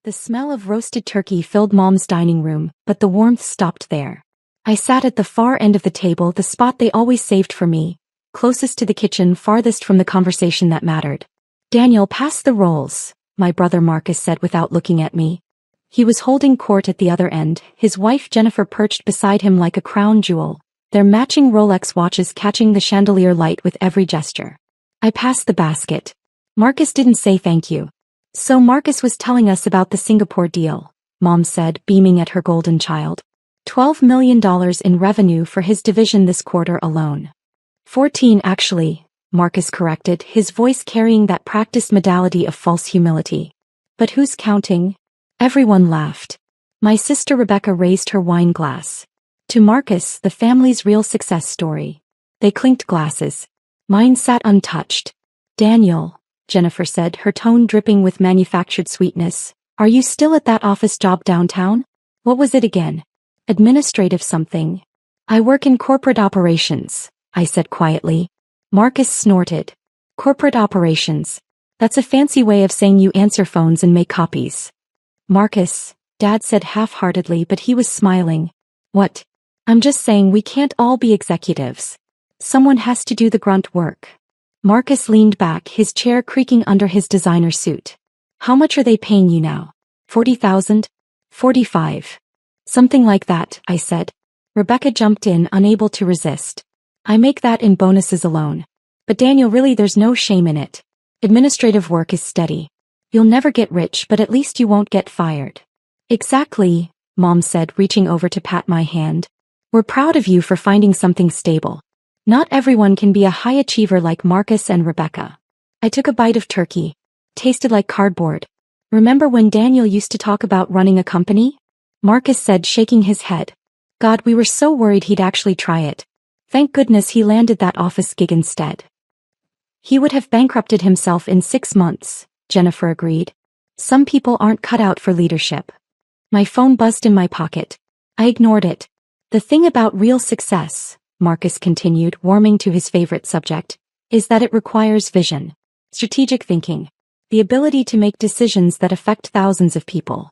The smell of roasted turkey filled Mom's dining room, but the warmth stopped there. I sat at the far end of the table, the spot they always saved for me, closest to the kitchen, farthest from the conversation that mattered. "Daniel, pass the rolls," my brother Marcus said without looking at me. He was holding court at the other end, his wife Jennifer perched beside him like a crown jewel, their matching Rolex watches catching the chandelier light with every gesture. I passed the basket. "Marcus didn't say thank you." "So Marcus was telling us about the Singapore deal," Mom said, beaming at her golden child. $12 million in revenue for his division this quarter alone. 14 actually, Marcus corrected, his voice carrying that practiced modality of false humility. "But who's counting?" Everyone laughed. My sister Rebecca raised her wine glass. To Marcus, the family's real success story. They clinked glasses. Mine sat untouched. "Daniel," Jennifer said, her tone dripping with manufactured sweetness, "are you still at that office job downtown? What was it again?" "Administrative something." "I work in corporate operations," I said quietly. Marcus snorted. "Corporate operations. That's a fancy way of saying you answer phones and make copies." "Marcus," Dad said half-heartedly, but he was smiling. "What?" "I'm just saying we can't all be executives. Someone has to do the grunt work." Marcus leaned back, his chair creaking under his designer suit. "How much are they paying you now? 40,000? 45. Something like that," I said. Rebecca jumped in, unable to resist. "I make that in bonuses alone. But Daniel, really, there's no shame in it. Administrative work is steady. You'll never get rich, but at least you won't get fired." "Exactly," Mom said, reaching over to pat my hand. "We're proud of you for finding something stable. Not everyone can be a high achiever like Marcus and Rebecca." I took a bite of turkey. Tasted like cardboard. "Remember when Daniel used to talk about running a company?" Marcus said, shaking his head. "God, we were so worried he'd actually try it. Thank goodness he landed that office gig instead." "He would have bankrupted himself in 6 months, Jennifer agreed. "Some people aren't cut out for leadership." My phone buzzed in my pocket. I ignored it. "The thing about real success," Marcus continued, warming to his favorite subject, "is that it requires vision, strategic thinking, the ability to make decisions that affect thousands of people."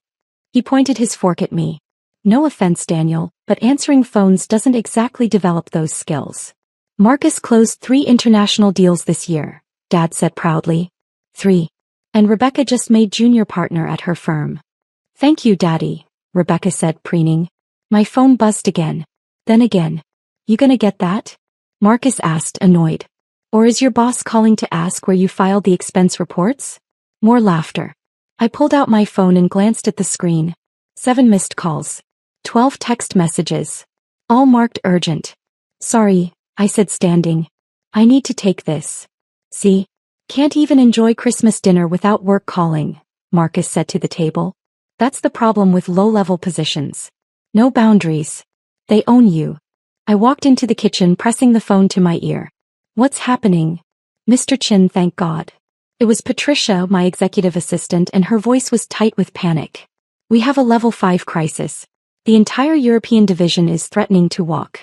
He pointed his fork at me. "No offense, Daniel, but answering phones doesn't exactly develop those skills." "Marcus closed 3 international deals this year," Dad said proudly. 3. And Rebecca just made junior partner at her firm. "Thank you, Daddy," Rebecca said, preening. My phone buzzed again. Then again. "You gonna get that?" Marcus asked, annoyed. "Or is your boss calling to ask where you filed the expense reports?" More laughter. I pulled out my phone and glanced at the screen. 7 missed calls. 12 text messages. All marked urgent. "Sorry," I said, standing. "I need to take this." "See? Can't even enjoy Christmas dinner without work calling," Marcus said to the table. "That's the problem with low-level positions. No boundaries. They own you." I walked into the kitchen, pressing the phone to my ear. "What's happening?" "Mr. Chin, thank God." It was Patricia, my executive assistant, and her voice was tight with panic. "We have a level 5 crisis. The entire European division is threatening to walk.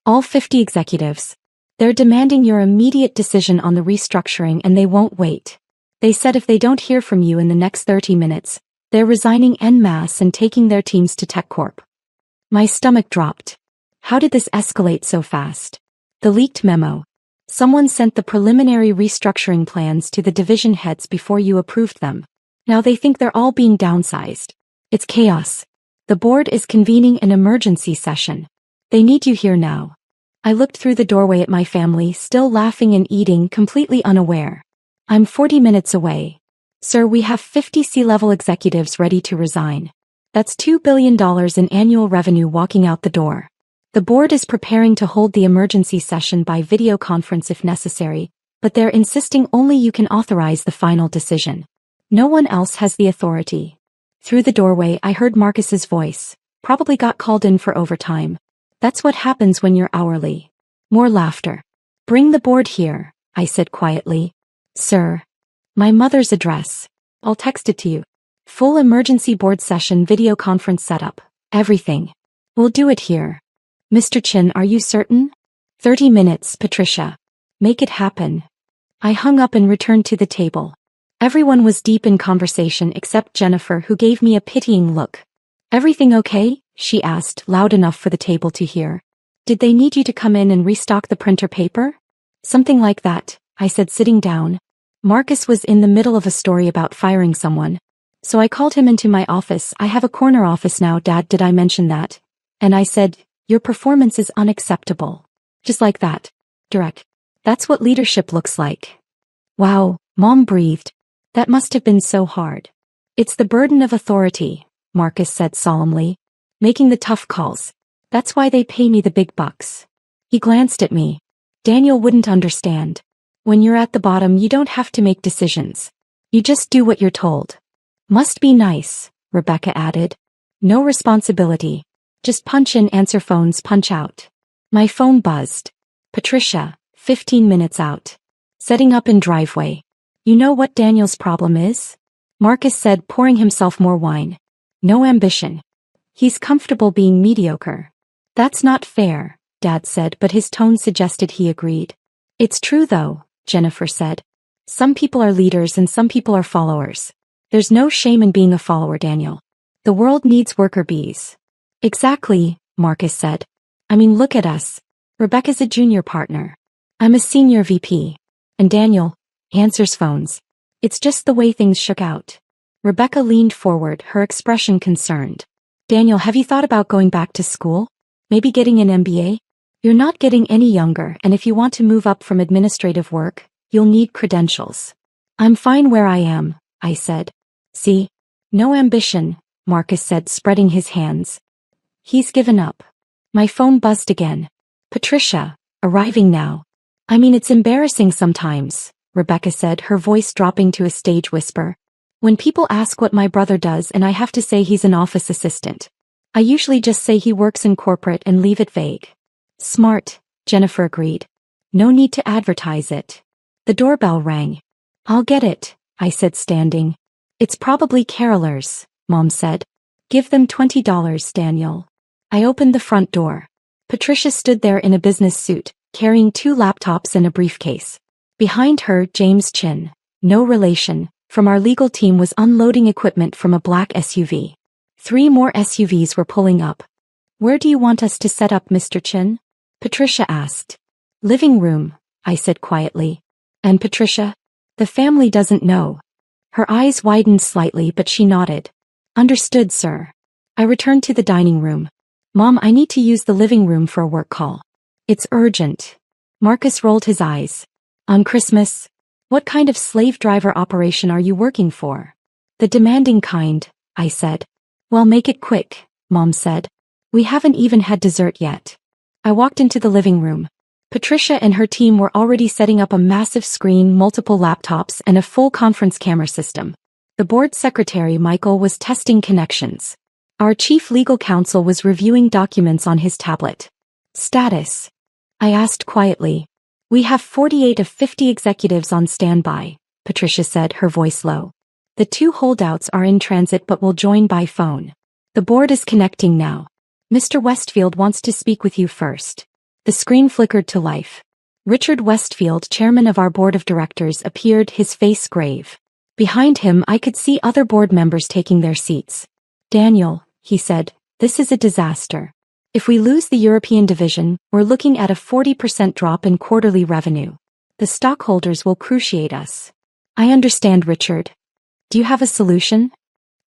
All 50 executives. They're demanding your immediate decision on the restructuring, and they won't wait. They said if they don't hear from you in the next 30 minutes, they're resigning en masse and taking their teams to TechCorp." My stomach dropped. How did this escalate so fast? The leaked memo. Someone sent the preliminary restructuring plans to the division heads before you approved them. Now they think they're all being downsized. It's chaos. The board is convening an emergency session. They need you here now. I looked through the doorway at my family, still laughing and eating, completely unaware. "I'm 40 minutes away. Sir, we have 50 C-level executives ready to resign. That's $2 billion in annual revenue walking out the door. The board is preparing to hold the emergency session by video conference if necessary, but they're insisting only you can authorize the final decision. No one else has the authority." Through the doorway I heard Marcus's voice. "Probably got called in for overtime. That's what happens when you're hourly." More laughter. "Bring the board here," I said quietly. "Sir." "My mother's address. I'll text it to you. Full emergency board session video conference setup. Everything. We'll do it here." "Mr. Chin, are you certain?" 30 minutes, Patricia. Make it happen." I hung up and returned to the table. Everyone was deep in conversation except Jennifer, who gave me a pitying look. "Everything okay?" she asked, loud enough for the table to hear. "Did they need you to come in and restock the printer paper?" "Something like that," I said, sitting down. Marcus was in the middle of a story about firing someone. So I called him into my office. "I have a corner office now, Dad, did I mention that?" And I said, "Your performance is unacceptable." Just like that. Direct. That's what leadership looks like. "Wow," Mom breathed. "That must have been so hard." "It's the burden of authority," Marcus said solemnly. "Making the tough calls. That's why they pay me the big bucks." He glanced at me. "Daniel wouldn't understand. When you're at the bottom, you don't have to make decisions. You just do what you're told." "Must be nice," Rebecca added. "No responsibility. Just punch in, answer phones, punch out." My phone buzzed. "Patricia, 15 minutes out. Setting up in driveway. You know what Daniel's problem is?" Marcus said, pouring himself more wine. "No ambition. He's comfortable being mediocre." "That's not fair," Dad said, but his tone suggested he agreed. "It's true though," Jennifer said. "Some people are leaders and some people are followers. There's no shame in being a follower, Daniel. The world needs worker bees." "Exactly," Marcus said. "I mean, look at us. Rebecca's a junior partner. I'm a senior VP. And Daniel answers phones. It's just the way things shook out." Rebecca leaned forward, her expression concerned. "Daniel, have you thought about going back to school? Maybe getting an MBA? You're not getting any younger, and if you want to move up from administrative work, you'll need credentials." "I'm fine where I am," I said. "See? No ambition," Marcus said, spreading his hands. "He's given up." My phone buzzed again. "Patricia, arriving now." "I mean, it's embarrassing sometimes," Rebecca said, her voice dropping to a stage whisper. "When people ask what my brother does and I have to say he's an office assistant. I usually just say he works in corporate and leave it vague." "Smart," Jennifer agreed. "No need to advertise it." The doorbell rang. "I'll get it," I said, standing. "It's probably carolers," Mom said. "Give them $20, Daniel." I opened the front door. Patricia stood there in a business suit, carrying 2 laptops and a briefcase. Behind her, James Chin, no relation, from our legal team, was unloading equipment from a black SUV. 3 more SUVs were pulling up. "Where do you want us to set up, Mr. Chin?" Patricia asked. "Living room," I said quietly. "And Patricia? The family doesn't know." Her eyes widened slightly, but she nodded. "Understood, sir." I returned to the dining room. "Mom, I need to use the living room for a work call. It's urgent." Marcus rolled his eyes. "On Christmas? What kind of slave driver operation are you working for?" "The demanding kind," I said. "Well, make it quick," Mom said. "We haven't even had dessert yet." I walked into the living room. Patricia and her team were already setting up a massive screen, multiple laptops, and a full conference camera system. The board secretary, Michael, was testing connections. Our chief legal counsel was reviewing documents on his tablet. "Status?" I asked quietly. "We have 48 of 50 executives on standby," Patricia said, her voice low. "The 2 holdouts are in transit but will join by phone. The board is connecting now. Mr. Westfield wants to speak with you first." The screen flickered to life. Richard Westfield, chairman of our board of directors, appeared, his face grave. Behind him, I could see other board members taking their seats. "Daniel," he said, "this is a disaster. If we lose the European division, we're looking at a 40% drop in quarterly revenue. The stockholders will cruciate us." "I understand, Richard. Do you have a solution?"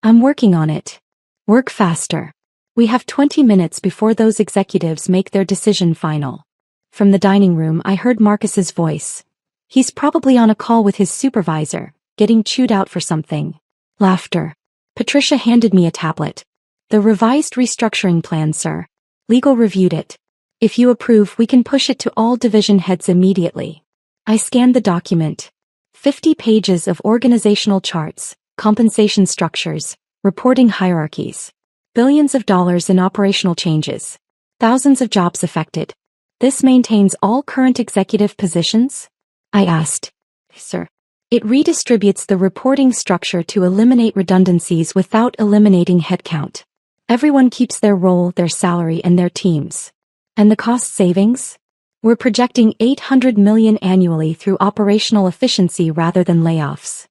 "I'm working on it." "Work faster. We have 20 minutes before those executives make their decision final." From the dining room, I heard Marcus's voice. "He's probably on a call with his supervisor, getting chewed out for something." Laughter. Patricia handed me a tablet. "The revised restructuring plan, sir. Legal reviewed it. If you approve, we can push it to all division heads immediately." I scanned the document. 50 pages of organizational charts, compensation structures, reporting hierarchies. Billions of dollars in operational changes. Thousands of jobs affected. "This maintains all current executive positions?" I asked. "Sir." "It redistributes the reporting structure to eliminate redundancies without eliminating headcount. Everyone keeps their role, their salary, and their teams." "And the cost savings?" "We're projecting $800 million annually through operational efficiency rather than layoffs."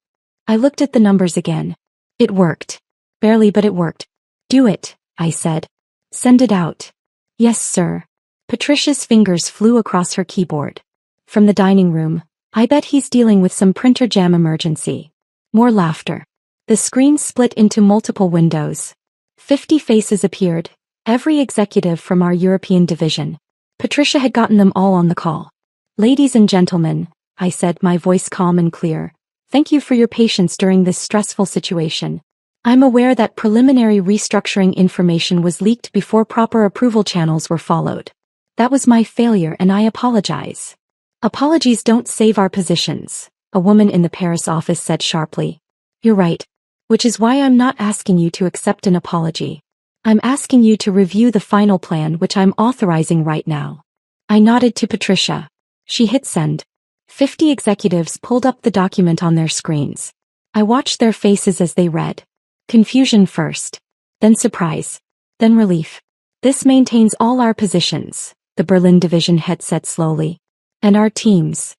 I looked at the numbers again. It worked. Barely, but it worked. Do it, I said. Send it out. Yes, sir. Patricia's fingers flew across her keyboard. From the dining room, I bet he's dealing with some printer jam emergency. More laughter. The screen split into multiple windows. 50 faces appeared, every executive from our European division. Patricia had gotten them all on the call. Ladies and gentlemen, I said, my voice calm and clear, thank you for your patience during this stressful situation. I'm aware that preliminary restructuring information was leaked before proper approval channels were followed. That was my failure and I apologize. Apologies don't save our positions, a woman in the Paris office said sharply. You're right. Which is why I'm not asking you to accept an apology. I'm asking you to review the final plan which I'm authorizing right now. I nodded to Patricia. She hit send. 50 executives pulled up the document on their screens. I watched their faces as they read. Confusion first. Then surprise. Then relief. This maintains all our positions, the Berlin division head said slowly. And our teams.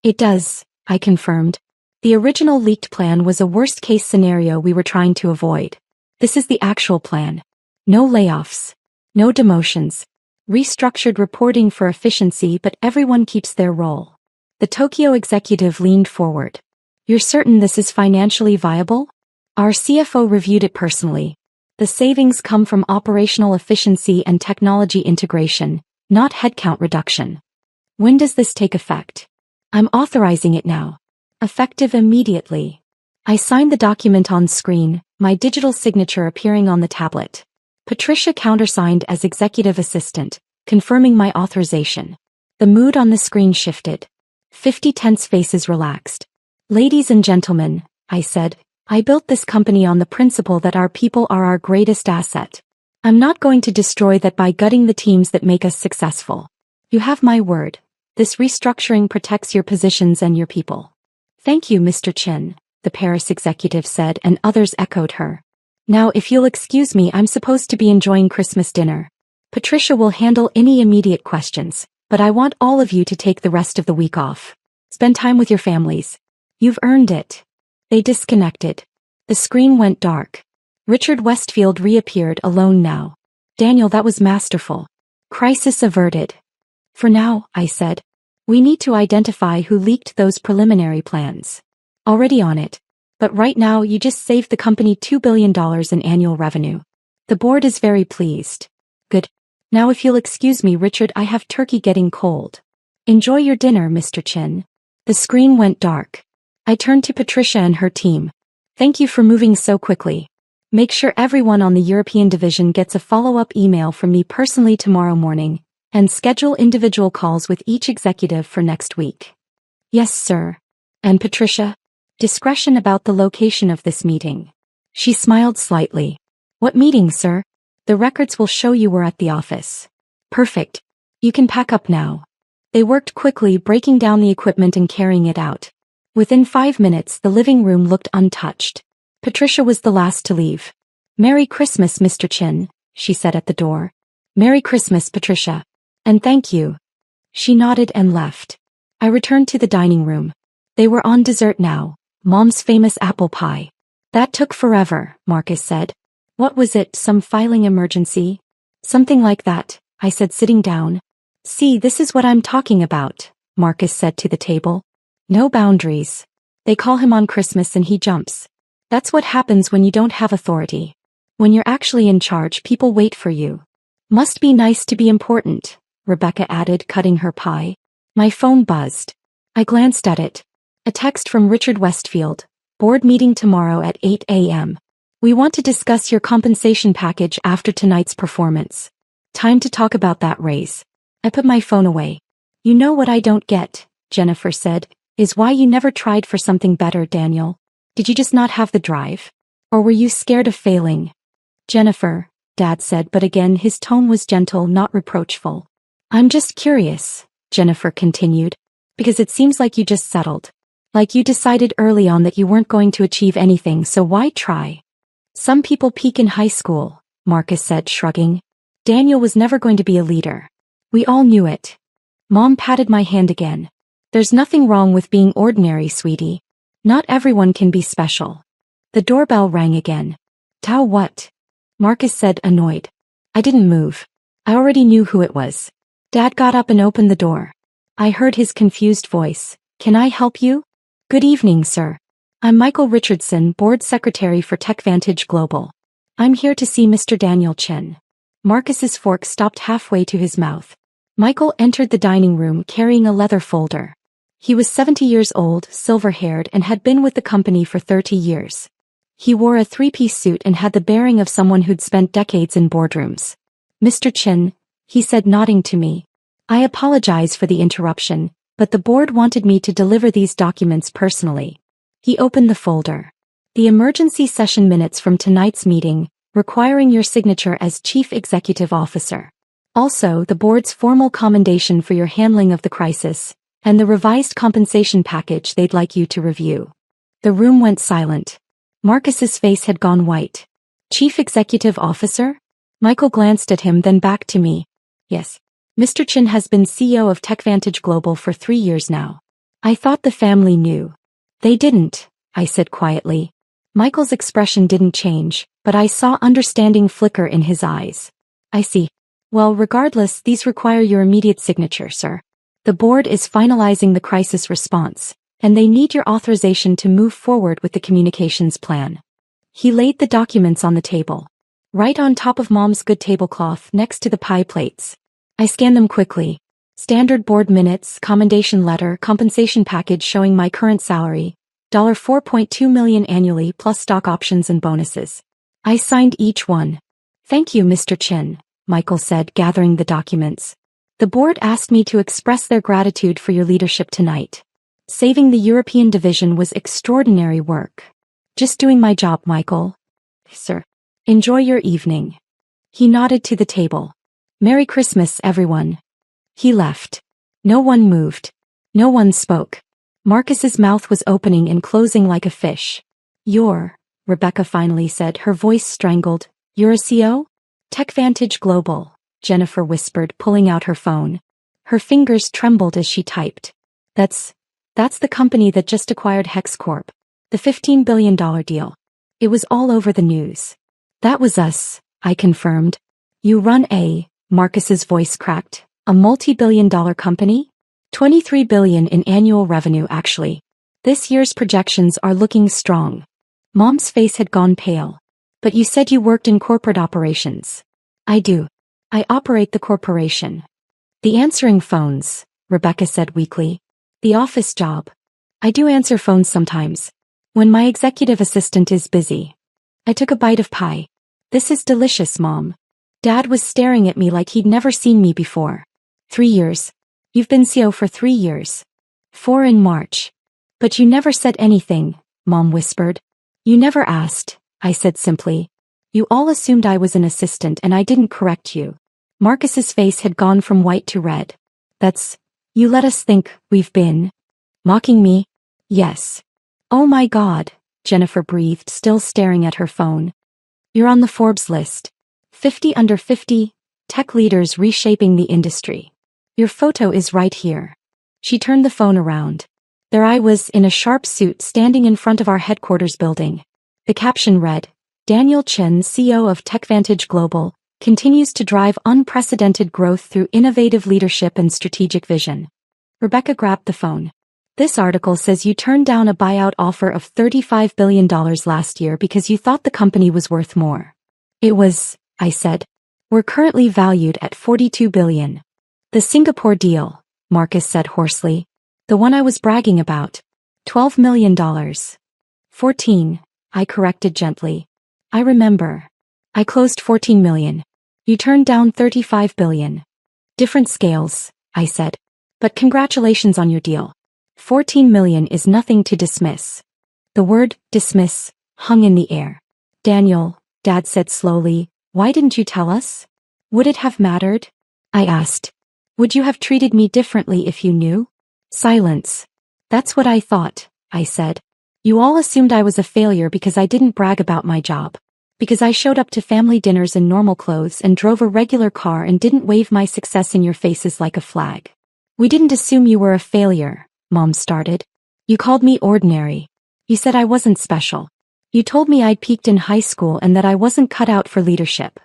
It does, I confirmed. The original leaked plan was a worst-case scenario we were trying to avoid. This is the actual plan. No layoffs. No demotions. Restructured reporting for efficiency, but everyone keeps their role. The Tokyo executive leaned forward. You're certain this is financially viable? Our CFO reviewed it personally. The savings come from operational efficiency and technology integration, not headcount reduction. When does this take effect? I'm authorizing it now. Effective immediately. I signed the document on screen, my digital signature appearing on the tablet. Patricia countersigned as executive assistant, confirming my authorization. The mood on the screen shifted. 50 tense faces relaxed. Ladies and gentlemen, I said, I built this company on the principle that our people are our greatest asset. I'm not going to destroy that by gutting the teams that make us successful. You have my word. This restructuring protects your positions and your people. Thank you, Mr. Chin, the Paris executive said, and others echoed her. Now if you'll excuse me, I'm supposed to be enjoying Christmas dinner. Patricia will handle any immediate questions, but I want all of you to take the rest of the week off. Spend time with your families. You've earned it. They disconnected. The screen went dark. Richard Westfield reappeared alone now. Daniel, that was masterful. Crisis averted. For now, I said. We need to identify who leaked those preliminary plans. Already on it. But right now you just saved the company $2 billion in annual revenue. The board is very pleased. Good. Now if you'll excuse me, Richard, I have turkey getting cold. Enjoy your dinner, Mr. Chin. The screen went dark. I turned to Patricia and her team. Thank you for moving so quickly. Make sure everyone on the European division gets a follow-up email from me personally tomorrow morning, and schedule individual calls with each executive for next week. Yes, sir. And Patricia? Discretion about the location of this meeting. She smiled slightly. What meeting, sir? The records will show you were at the office. Perfect. You can pack up now. They worked quickly, breaking down the equipment and carrying it out. Within 5 minutes, the living room looked untouched. Patricia was the last to leave. Merry Christmas, Mr. Chin, she said at the door. Merry Christmas, Patricia. And thank you. She nodded and left. I returned to the dining room. They were on dessert now, Mom's famous apple pie. That took forever, Marcus said. What was it, some filing emergency? Something like that, I said, sitting down. See, this is what I'm talking about, Marcus said to the table. No boundaries. They call him on Christmas and he jumps. That's what happens when you don't have authority. When you're actually in charge, people wait for you. Must be nice to be important, Rebecca added, cutting her pie. My phone buzzed. I glanced at it. A text from Richard Westfield. Board meeting tomorrow at 8 a.m. We want to discuss your compensation package after tonight's performance. Time to talk about that raise. I put my phone away. You know what I don't get, Jennifer said, is why you never tried for something better, Daniel. Did you just not have the drive? Or were you scared of failing? Jennifer, Dad said, but again his tone was gentle, not reproachful. I'm just curious, Jennifer continued, because it seems like you just settled. Like you decided early on that you weren't going to achieve anything, so why try? Some people peak in high school, Marcus said, shrugging. Daniel was never going to be a leader. We all knew it. Mom patted my hand again. There's nothing wrong with being ordinary, sweetie. Not everyone can be special. The doorbell rang again. Tao what? Marcus said, annoyed. I didn't move. I already knew who it was. Dad got up and opened the door. I heard his confused voice. Can I help you? Good evening, sir. I'm Michael Richardson, Board Secretary for TechVantage Global. I'm here to see Mr. Daniel Chen. Marcus's fork stopped halfway to his mouth. Michael entered the dining room carrying a leather folder. He was 70 years old, silver-haired, and had been with the company for 30 years. He wore a three-piece suit and had the bearing of someone who'd spent decades in boardrooms. Mr. Chen, he said, nodding to me. I apologize for the interruption, but the board wanted me to deliver these documents personally. He opened the folder. The emergency session minutes from tonight's meeting, requiring your signature as Chief Executive Officer. Also, the board's formal commendation for your handling of the crisis, and the revised compensation package they'd like you to review. The room went silent. Marcus's face had gone white. Chief Executive Officer? Michael glanced at him, then back to me. Yes. Mr. Chen has been CEO of TechVantage Global for 3 years now. I thought the family knew. They didn't, I said quietly. Michael's expression didn't change, but I saw understanding flicker in his eyes. I see. Well, regardless, these require your immediate signature, sir. The board is finalizing the crisis response, and they need your authorization to move forward with the communications plan. He laid the documents on the table. Right on top of Mom's good tablecloth next to the pie plates. I scanned them quickly. Standard board minutes, commendation letter, compensation package showing my current salary, $4.2 million annually plus stock options and bonuses. I signed each one. Thank you, Mr. Chen, Michael said, gathering the documents. The board asked me to express their gratitude for your leadership tonight. Saving the European division was extraordinary work. Just doing my job, Michael. Sir. Enjoy your evening. He nodded to the table. Merry Christmas, everyone. He left. No one moved. No one spoke. Marcus's mouth was opening and closing like a fish. Rebecca finally said, her voice strangled. You're a CO? TechVantage Global, Jennifer whispered, pulling out her phone. Her fingers trembled as she typed. That's the company that just acquired Hex Corp. The $15 billion deal. It was all over the news. That was us, I confirmed. You run Marcus's voice cracked, a multi-billion-dollar company? $23 billion in annual revenue, actually. This year's projections are looking strong. Mom's face had gone pale. But you said you worked in corporate operations. I do. I operate the corporation. The answering phones, Rebecca said weakly. The office job. I do answer phones sometimes. When my executive assistant is busy. I took a bite of pie. This is delicious, Mom. Dad was staring at me like he'd never seen me before. 3 years. You've been CEO for 3 years. 4 in March. But you never said anything, Mom whispered. You never asked, I said simply. You all assumed I was an assistant and I didn't correct you. Marcus's face had gone from white to red. You let us think we've been mocking me? Yes. Oh my God, Jennifer breathed, still staring at her phone. You're on the Forbes list. 50 under 50, tech leaders reshaping the industry. Your photo is right here. She turned the phone around. There I was in a sharp suit standing in front of our headquarters building. The caption read, Daniel Chen, CEO of TechVantage Global, continues to drive unprecedented growth through innovative leadership and strategic vision. Rebecca grabbed the phone. This article says you turned down a buyout offer of $35 billion last year because you thought the company was worth more. It was, I said. We're currently valued at $42 billion. The Singapore deal, Marcus said hoarsely. The one I was bragging about. $12 million. 14, I corrected gently. I remember. I closed 14 million. You turned down 35 billion. Different scales, I said. But congratulations on your deal. 14 million is nothing to dismiss. The word dismiss hung in the air. Daniel, Dad said slowly, why didn't you tell us? Would it have mattered? I asked. Would you have treated me differently if you knew? Silence. That's what I thought, I said. You all assumed I was a failure because I didn't brag about my job. Because I showed up to family dinners in normal clothes and drove a regular car and didn't wave my success in your faces like a flag. We didn't assume you were a failure, Mom started. You called me ordinary. You said I wasn't special. You told me I'd peaked in high school and that I wasn't cut out for leadership.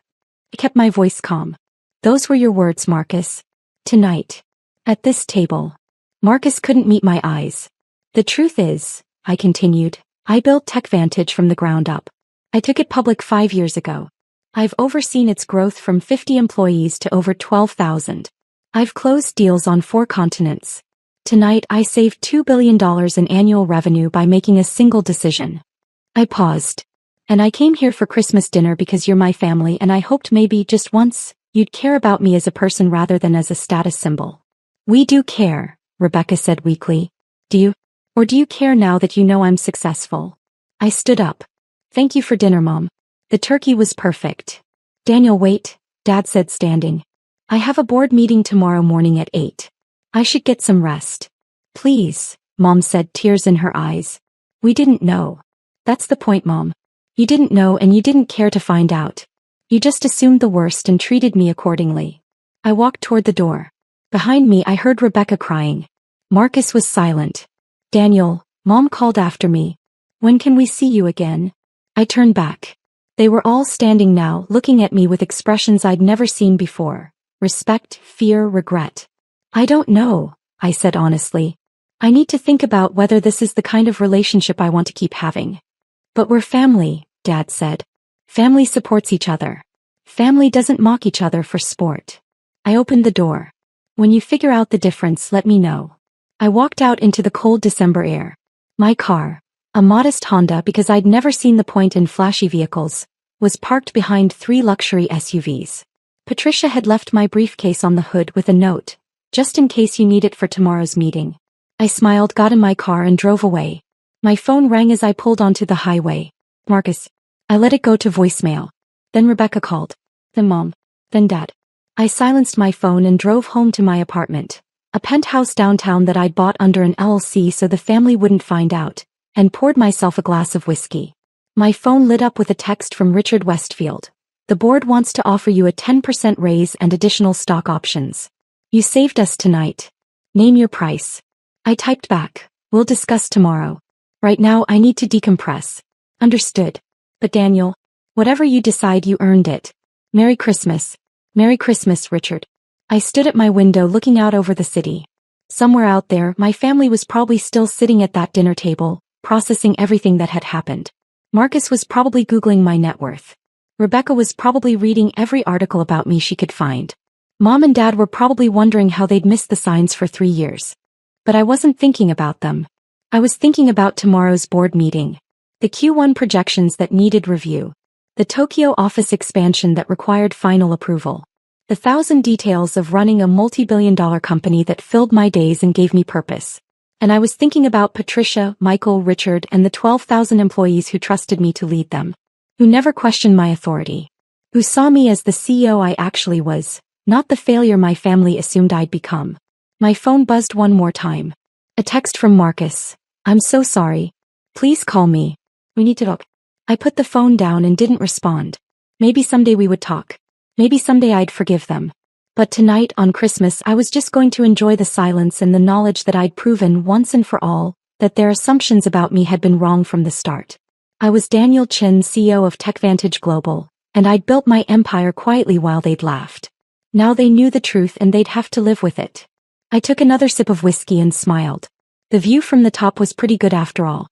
I kept my voice calm. Those were your words, Marcus. Tonight. At this table. Marcus couldn't meet my eyes. The truth is, I continued, I built TechVantage from the ground up. I took it public 5 years ago. I've overseen its growth from 50 employees to over 12,000. I've closed deals on 4 continents. Tonight I saved $2 billion in annual revenue by making a single decision. I paused. And I came here for Christmas dinner because you're my family and I hoped maybe just once, you'd care about me as a person rather than as a status symbol. We do care, Rebecca said weakly. Do you? Or do you care now that you know I'm successful? I stood up. Thank you for dinner, Mom. The turkey was perfect. Daniel, wait, Dad said standing. I have a board meeting tomorrow morning at 8. I should get some rest. Please, Mom said, tears in her eyes. We didn't know. That's the point, Mom. You didn't know and you didn't care to find out. You just assumed the worst and treated me accordingly. I walked toward the door. Behind me I heard Rebecca crying. Marcus was silent. Daniel, Mom called after me. When can we see you again? I turned back. They were all standing now, looking at me with expressions I'd never seen before. Respect, fear, regret. I don't know, I said honestly. I need to think about whether this is the kind of relationship I want to keep having. But we're family, Dad said. Family supports each other. Family doesn't mock each other for sport. I opened the door. When you figure out the difference, let me know. I walked out into the cold December air. My car, a modest Honda because I'd never seen the point in flashy vehicles, was parked behind 3 luxury SUVs. Patricia had left my briefcase on the hood with a note, just in case you need it for tomorrow's meeting. I smiled, got in my car and drove away. My phone rang as I pulled onto the highway. Marcus. I let it go to voicemail. Then Rebecca called. Then Mom. Then Dad. I silenced my phone and drove home to my apartment, a penthouse downtown that I'd bought under an LLC so the family wouldn't find out, and poured myself a glass of whiskey. My phone lit up with a text from Richard Westfield. The board wants to offer you a 10% raise and additional stock options. You saved us tonight. Name your price. I typed back. We'll discuss tomorrow. Right now I need to decompress. Understood. But Daniel, whatever you decide, you earned it. Merry Christmas. Merry Christmas, Richard. I stood at my window looking out over the city. Somewhere out there, my family was probably still sitting at that dinner table, processing everything that had happened. Marcus was probably Googling my net worth. Rebecca was probably reading every article about me she could find. Mom and Dad were probably wondering how they'd missed the signs for 3 years. But I wasn't thinking about them. I was thinking about tomorrow's board meeting. The Q1 projections that needed review. The Tokyo office expansion that required final approval. The 1,000 details of running a multi-billion-dollar company that filled my days and gave me purpose. And I was thinking about Patricia, Michael, Richard, and the 12,000 employees who trusted me to lead them. Who never questioned my authority. Who saw me as the CEO I actually was, not the failure my family assumed I'd become. My phone buzzed one more time. A text from Marcus. I'm so sorry. Please call me. We need to talk. I put the phone down and didn't respond. Maybe someday we would talk. Maybe someday I'd forgive them. But tonight on Christmas I was just going to enjoy the silence and the knowledge that I'd proven once and for all that their assumptions about me had been wrong from the start. I was Daniel Chin, CEO of TechVantage Global, and I'd built my empire quietly while they'd laughed. Now they knew the truth and they'd have to live with it. I took another sip of whiskey and smiled. The view from the top was pretty good after all.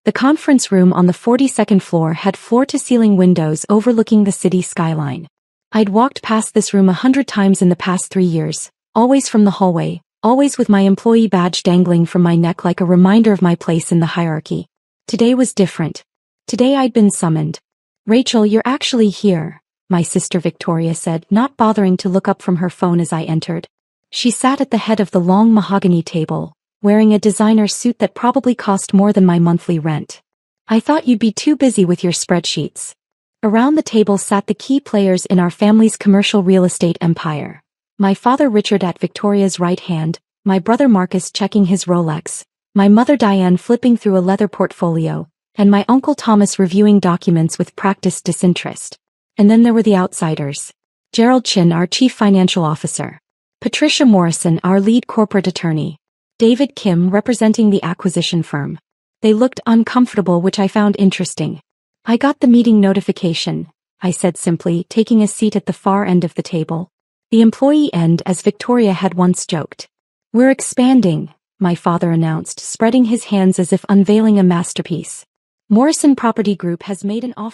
The conference room on the 42nd floor had floor-to-ceiling windows overlooking the city skyline. I'd walked past this room 100 times in the past 3 years, always from the hallway, always with my employee badge dangling from my neck like a reminder of my place in the hierarchy. Today was different. Today I'd been summoned. Rachel, you're actually here, my sister Victoria said, not bothering to look up from her phone as I entered. She sat at the head of the long mahogany table, wearing a designer suit that probably cost more than my monthly rent. I thought you'd be too busy with your spreadsheets. Around the table sat the key players in our family's commercial real estate empire. My father Richard at Victoria's right hand, my brother Marcus checking his Rolex, my mother Diane flipping through a leather portfolio, and my uncle Thomas reviewing documents with practiced disinterest. And then there were the outsiders. Gerald Chin, our chief financial officer. Patricia Morrison, our lead corporate attorney. David Kim, representing the acquisition firm. They looked uncomfortable, which I found interesting. I got the meeting notification, I said simply, taking a seat at the far end of the table. The employee end, as Victoria had once joked. We're expanding, my father announced, spreading his hands as if unveiling a masterpiece. Morrison Property Group has made an offer.